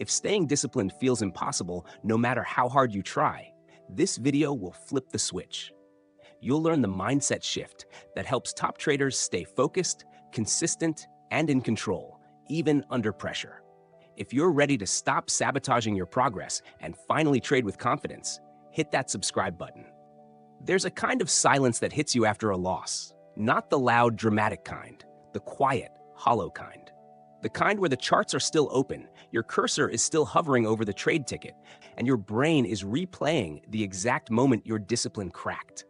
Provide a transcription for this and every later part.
If staying disciplined feels impossible no matter how hard you try, this video will flip the switch. You'll learn the mindset shift that helps top traders stay focused, consistent, and in control, even under pressure. If you're ready to stop sabotaging your progress and finally trade with confidence, hit that subscribe button. There's a kind of silence that hits you after a loss, not the loud, dramatic kind, the quiet, hollow kind. The kind where the charts are still open, your cursor is still hovering over the trade ticket, and your brain is replaying the exact moment your discipline cracked.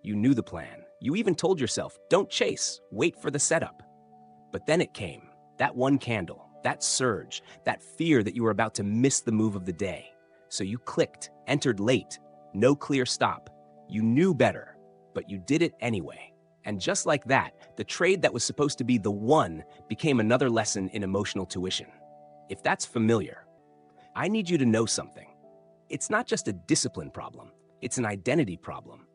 You knew the plan. You even told yourself, don't chase, wait for the setup. But then it came, that one candle, that surge, that fear that you were about to miss the move of the day. So you clicked, entered late, no clear stop. You knew better, but you did it anyway. And just like that, the trade that was supposed to be the one became another lesson in emotional tuition. If that's familiar, I need you to know something. It's not just a discipline problem, it's an identity problem.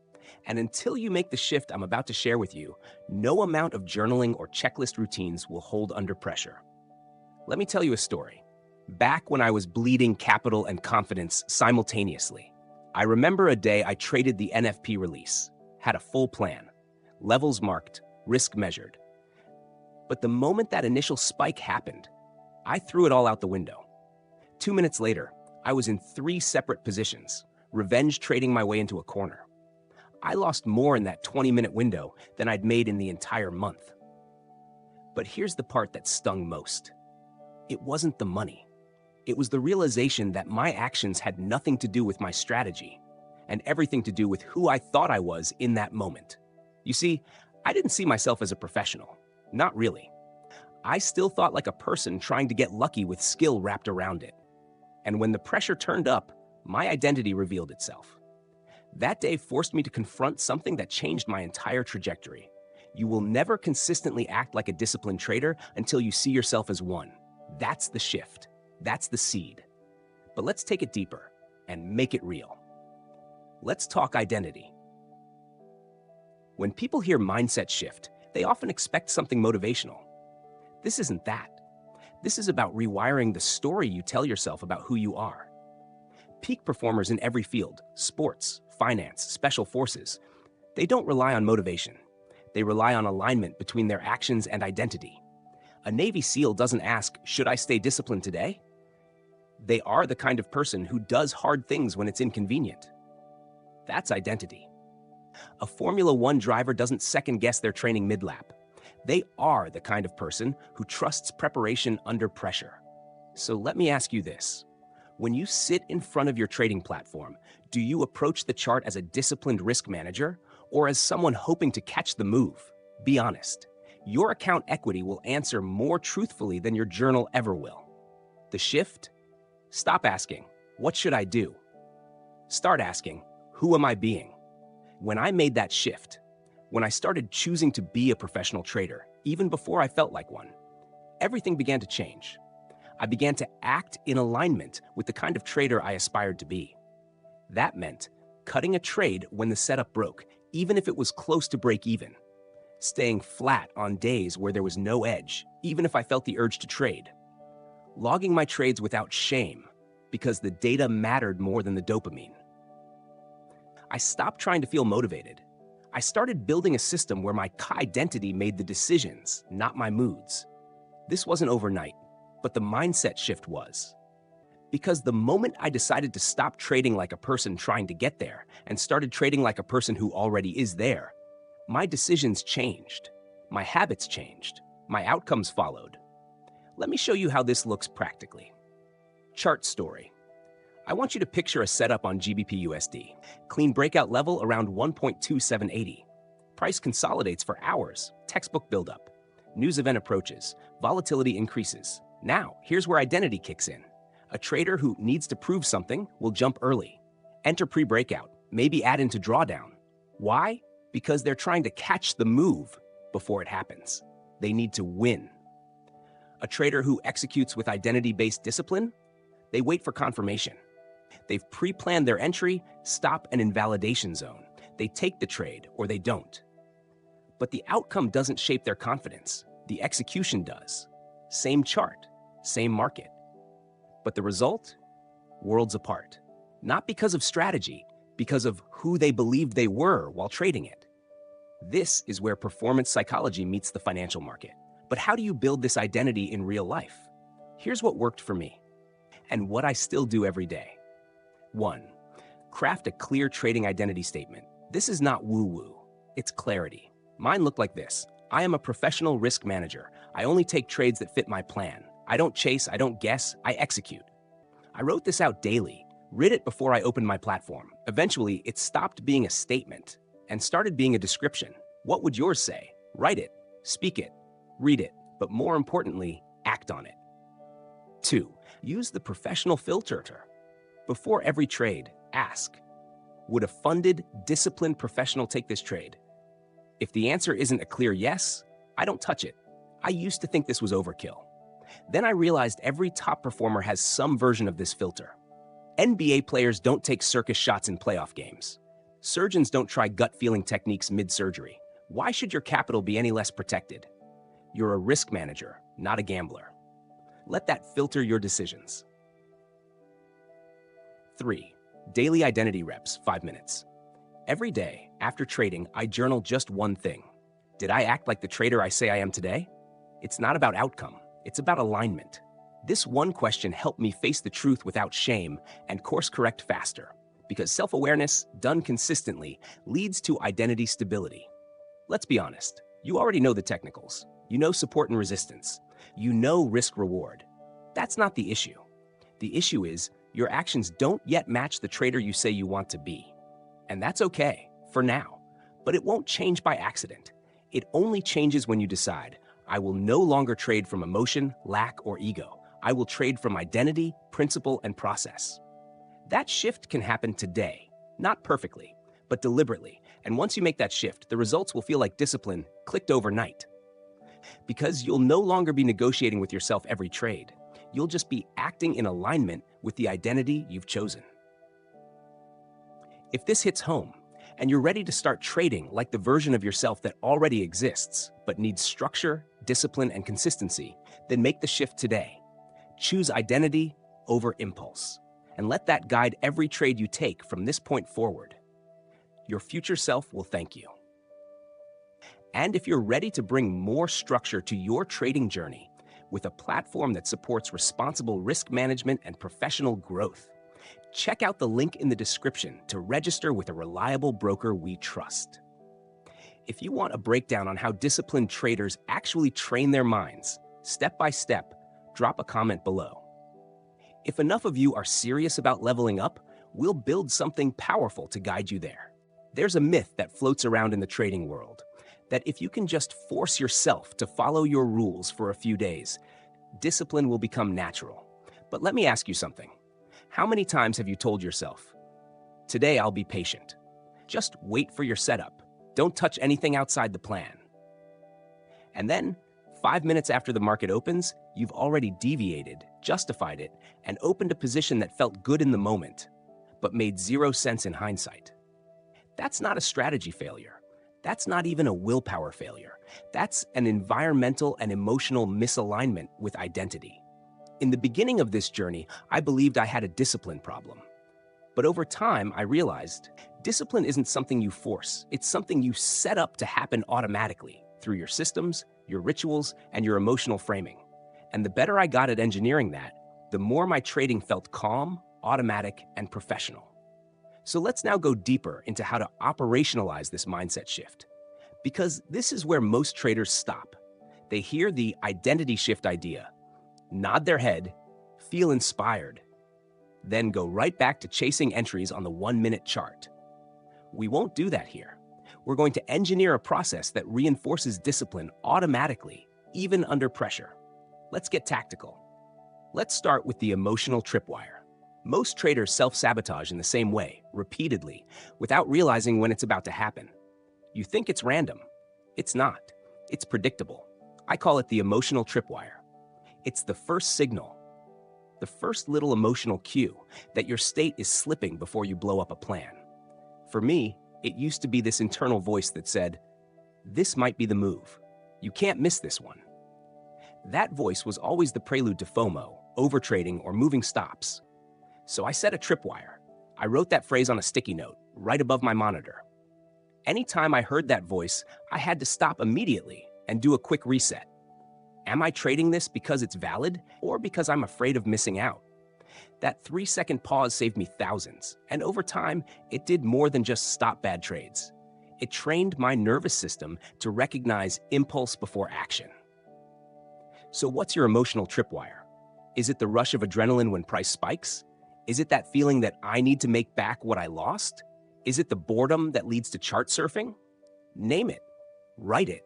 And until you make the shift I'm about to share with you, no amount of journaling or checklist routines will hold under pressure. Let me tell you a story. Back when I was bleeding capital and confidence simultaneously, I remember a day I traded the NFP release, had a full plan. Levels marked, risk measured. But the moment that initial spike happened, I threw it all out the window. 2 minutes later, I was in 3 separate positions, revenge trading my way into a corner. I lost more in that 20-minute window than I'd made in the entire month. But here's the part that stung most. It wasn't the money. It was the realization that my actions had nothing to do with my strategy and everything to do with who I thought I was in that moment. You see, I didn't see myself as a professional. Not really. I still thought like a person trying to get lucky with skill wrapped around it. And when the pressure turned up, my identity revealed itself. That day forced me to confront something that changed my entire trajectory. You will never consistently act like a disciplined trader until you see yourself as one. That's the shift. That's the seed. But let's take it deeper and make it real. Let's talk identity. When people hear mindset shift, they often expect something motivational. This isn't that. This is about rewiring the story you tell yourself about who you are. Peak performers in every field, sports, finance, special forces, they don't rely on motivation. They rely on alignment between their actions and identity. A Navy SEAL doesn't ask, should I stay disciplined today? They are the kind of person who does hard things when it's inconvenient. That's identity. A Formula One driver doesn't second-guess their training mid-lap. They are the kind of person who trusts preparation under pressure. So let me ask you this. When you sit in front of your trading platform, do you approach the chart as a disciplined risk manager or as someone hoping to catch the move? Be honest. Your account equity will answer more truthfully than your journal ever will. The shift? Stop asking, what should I do? Start asking, who am I being? When I made that shift, when I started choosing to be a professional trader, even before I felt like one, everything began to change. I began to act in alignment with the kind of trader I aspired to be. That meant cutting a trade when the setup broke, even if it was close to break even. Staying flat on days where there was no edge, even if I felt the urge to trade. Logging my trades without shame, because the data mattered more than the dopamine. I stopped trying to feel motivated. I started building a system where my identity made the decisions, not my moods. This wasn't overnight, but the mindset shift was. Because the moment I decided to stop trading like a person trying to get there and started trading like a person who already is there, my decisions changed. My habits changed. My outcomes followed. Let me show you how this looks practically. Chart story. I want you to picture a setup on GBP/USD. Clean breakout level around 1.2780. Price consolidates for hours. Textbook buildup. News event approaches. Volatility increases. Now, here's where identity kicks in. A trader who needs to prove something will jump early. Enter pre-breakout. Maybe add into drawdown. Why? Because they're trying to catch the move before it happens. They need to win. A trader who executes with identity-based discipline, they wait for confirmation. They've pre-planned their entry, stop, and invalidation zone. They take the trade or they don't. But the outcome doesn't shape their confidence. The execution does. Same chart, same market. But the result? Worlds apart. Not because of strategy, because of who they believed they were while trading it. This is where performance psychology meets the financial market. But how do you build this identity in real life? Here's what worked for me, and what I still do every day. 1. Craft a clear trading identity statement. This is not woo-woo, it's clarity. Mine looked like this. I am a professional risk manager. I only take trades that fit my plan. I don't chase, I don't guess, I execute. I wrote this out daily, read it before I opened my platform. Eventually, it stopped being a statement and started being a description. What would yours say? Write it, speak it, read it, but more importantly, act on it. 2. Use the professional filter. Before every trade, ask, would a funded, disciplined professional take this trade? If the answer isn't a clear yes, I don't touch it. I used to think this was overkill. Then I realized every top performer has some version of this filter. NBA players don't take circus shots in playoff games. Surgeons don't try gut-feeling techniques mid-surgery. Why should your capital be any less protected? You're a risk manager, not a gambler. Let that filter your decisions. 3. Daily identity reps, 5 minutes. Every day, after trading, I journal just one thing. Did I act like the trader I say I am today? It's not about outcome, it's about alignment. This one question helped me face the truth without shame and course correct faster, because self-awareness, done consistently, leads to identity stability. Let's be honest, you already know the technicals. You know support and resistance. You know risk-reward. That's not the issue. The issue is your actions don't yet match the trader you say you want to be. And that's okay, for now. But it won't change by accident. It only changes when you decide, I will no longer trade from emotion, lack, or ego. I will trade from identity, principle, and process. That shift can happen today, not perfectly, but deliberately. And once you make that shift, the results will feel like discipline clicked overnight. Because you'll no longer be negotiating with yourself every trade. You'll just be acting in alignment with the identity you've chosen. If this hits home, and you're ready to start trading like the version of yourself that already exists, but needs structure, discipline, and consistency, then make the shift today. Choose identity over impulse, and let that guide every trade you take from this point forward. Your future self will thank you. And if you're ready to bring more structure to your trading journey with a platform that supports responsible risk management and professional growth, check out the link in the description to register with a reliable broker we trust. If you want a breakdown on how disciplined traders actually train their minds, step by step, drop a comment below. If enough of you are serious about leveling up, we'll build something powerful to guide you there. There's a myth that floats around in the trading world, that if you can just force yourself to follow your rules for a few days, discipline will become natural. But let me ask you something. How many times have you told yourself, today I'll be patient. Just wait for your setup. Don't touch anything outside the plan. And then, 5 minutes after the market opens, you've already deviated, justified it, and opened a position that felt good in the moment, but made 0 sense in hindsight. That's not a strategy failure. That's not even a willpower failure. That's an environmental and emotional misalignment with identity. In the beginning of this journey, I believed I had a discipline problem. But over time, I realized discipline isn't something you force. It's something you set up to happen automatically through your systems, your rituals, and your emotional framing. And the better I got at engineering that, the more my trading felt calm, automatic, and professional. So let's now go deeper into how to operationalize this mindset shift. Because this is where most traders stop. They hear the identity shift idea, nod their head, feel inspired, then go right back to chasing entries on the 1-minute chart. We won't do that here. We're going to engineer a process that reinforces discipline automatically, even under pressure. Let's get tactical. Let's start with the emotional tripwire. Most traders self-sabotage in the same way, repeatedly, without realizing when it's about to happen. You think it's random. It's not. It's predictable. I call it the emotional tripwire. It's the first signal, the first little emotional cue that your state is slipping before you blow up a plan. For me, it used to be this internal voice that said, this might be the move. You can't miss this one. That voice was always the prelude to FOMO, overtrading, or moving stops. So I set a tripwire. I wrote that phrase on a sticky note right above my monitor. Anytime I heard that voice, I had to stop immediately and do a quick reset. Am I trading this because it's valid or because I'm afraid of missing out? That 3-second pause saved me thousands, and over time, it did more than just stop bad trades. It trained my nervous system to recognize impulse before action. So what's your emotional tripwire? Is it the rush of adrenaline when price spikes? Is it that feeling that I need to make back what I lost? Is it the boredom that leads to chart surfing? Name it, write it,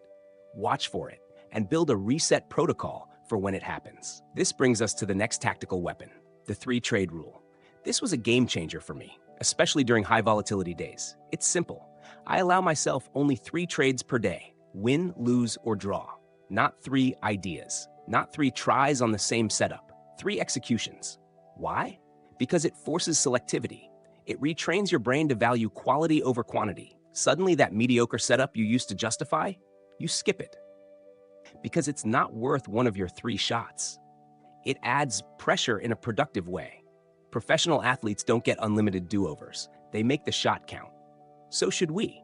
watch for it, and build a reset protocol for when it happens. This brings us to the next tactical weapon, the 3-trade rule. This was a game changer for me, especially during high volatility days. It's simple. I allow myself only 3 trades per day, win, lose, or draw. Not 3 ideas, not 3 tries on the same setup, 3 executions. Why? Because it forces selectivity. It retrains your brain to value quality over quantity. Suddenly that mediocre setup you used to justify, you skip it. Because it's not worth one of your 3 shots. It adds pressure in a productive way. Professional athletes don't get unlimited do-overs. They make the shot count. So should we.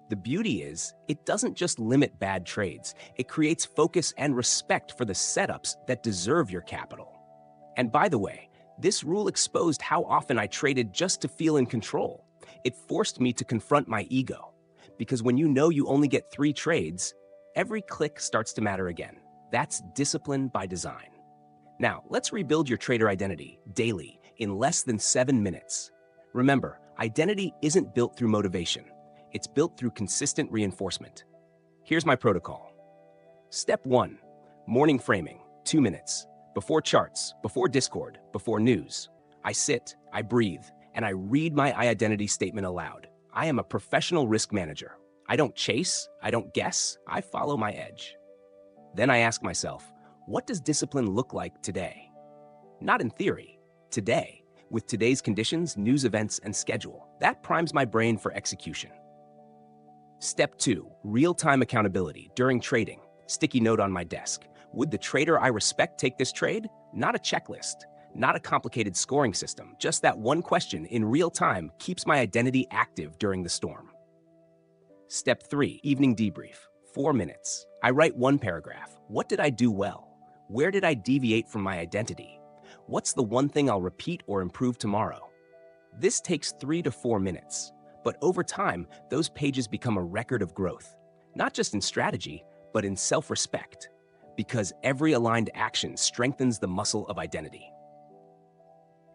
The beauty is, it doesn't just limit bad trades. It creates focus and respect for the setups that deserve your capital. And by the way, this rule exposed how often I traded just to feel in control. It forced me to confront my ego. Because when you know you only get 3 trades, every click starts to matter again. That's discipline by design. Now, let's rebuild your trader identity daily in less than 7 minutes. Remember, identity isn't built through motivation. It's built through consistent reinforcement. Here's my protocol. Step 1, morning framing, 2 minutes. Before charts, before Discord, before news. I sit, I breathe, and I read my identity statement aloud. I am a professional risk manager. I don't chase, I don't guess, I follow my edge. Then I ask myself, what does discipline look like today? Not in theory, today, with today's conditions, news events, and schedule. That primes my brain for execution. Step 2, real-time accountability during trading. Sticky note on my desk. Would the trader I respect take this trade? Not a checklist, not a complicated scoring system. Just that one question in real time keeps my identity active during the storm. Step 3, evening debrief, 4 minutes. I write 1 paragraph. What did I do well? Where did I deviate from my identity? What's the one thing I'll repeat or improve tomorrow? This takes 3 to 4 minutes, but over time, those pages become a record of growth, not just in strategy, but in self-respect, because every aligned action strengthens the muscle of identity.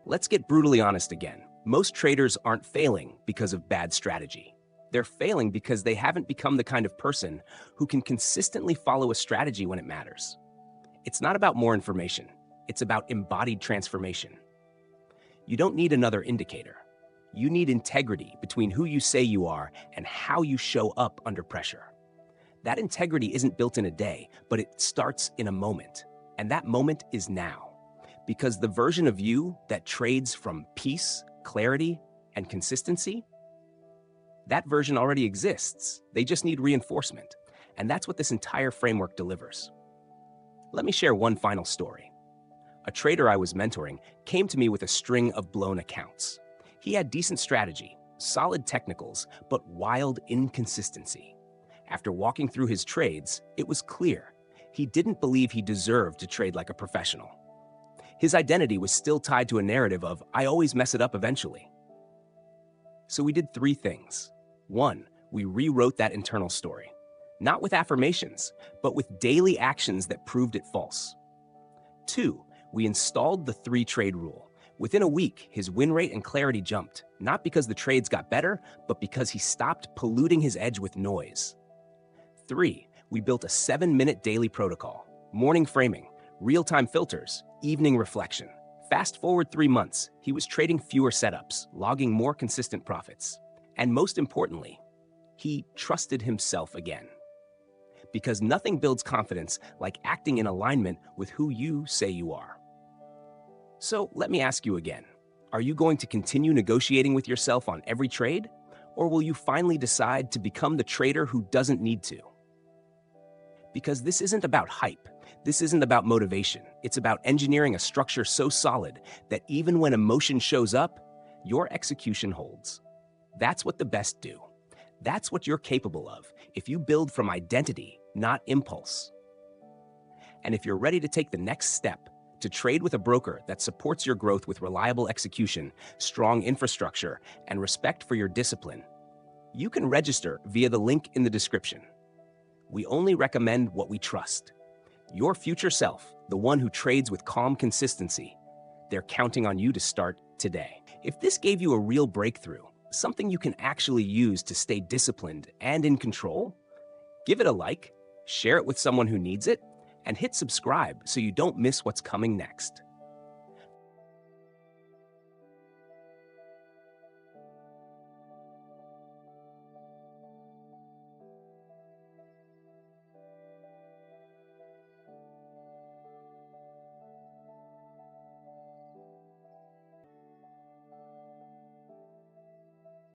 Let's get brutally honest again. Most traders aren't failing because of bad strategy. They're failing because they haven't become the kind of person who can consistently follow a strategy when it matters. It's not about more information. It's about embodied transformation. You don't need another indicator. You need integrity between who you say you are and how you show up under pressure. That integrity isn't built in a day, but it starts in a moment. And that moment is now. Because the version of you that trades from peace, clarity, and consistency, that version already exists. They just need reinforcement. And that's what this entire framework delivers. Let me share one final story. A trader I was mentoring came to me with a string of blown accounts. He had decent strategy, solid technicals, but wild inconsistency. After walking through his trades, it was clear he didn't believe he deserved to trade like a professional. His identity was still tied to a narrative of, I always mess it up eventually. So we did 3 things. 1, we rewrote that internal story. Not with affirmations, but with daily actions that proved it false. 2, we installed the 3-trade rule. Within a week, his win rate and clarity jumped, not because the trades got better, but because he stopped polluting his edge with noise. 3, we built a 7-minute daily protocol, morning framing, real-time filters, evening reflection. Fast forward 3 months, he was trading fewer setups, logging more consistent profits. And most importantly, he trusted himself again. Because nothing builds confidence like acting in alignment with who you say you are. So let me ask you again, are you going to continue negotiating with yourself on every trade? Or will you finally decide to become the trader who doesn't need to? Because this isn't about hype. This isn't about motivation. It's about engineering a structure so solid that even when emotion shows up, your execution holds. That's what the best do. That's what you're capable of if you build from identity, not impulse. And if you're ready to take the next step, to trade with a broker that supports your growth with reliable execution, strong infrastructure, and respect for your discipline, you can register via the link in the description. We only recommend what we trust. Your future self, the one who trades with calm consistency, they're counting on you to start today. If this gave you a real breakthrough, something you can actually use to stay disciplined and in control, give it a like, share it with someone who needs it, and hit subscribe so you don't miss what's coming next.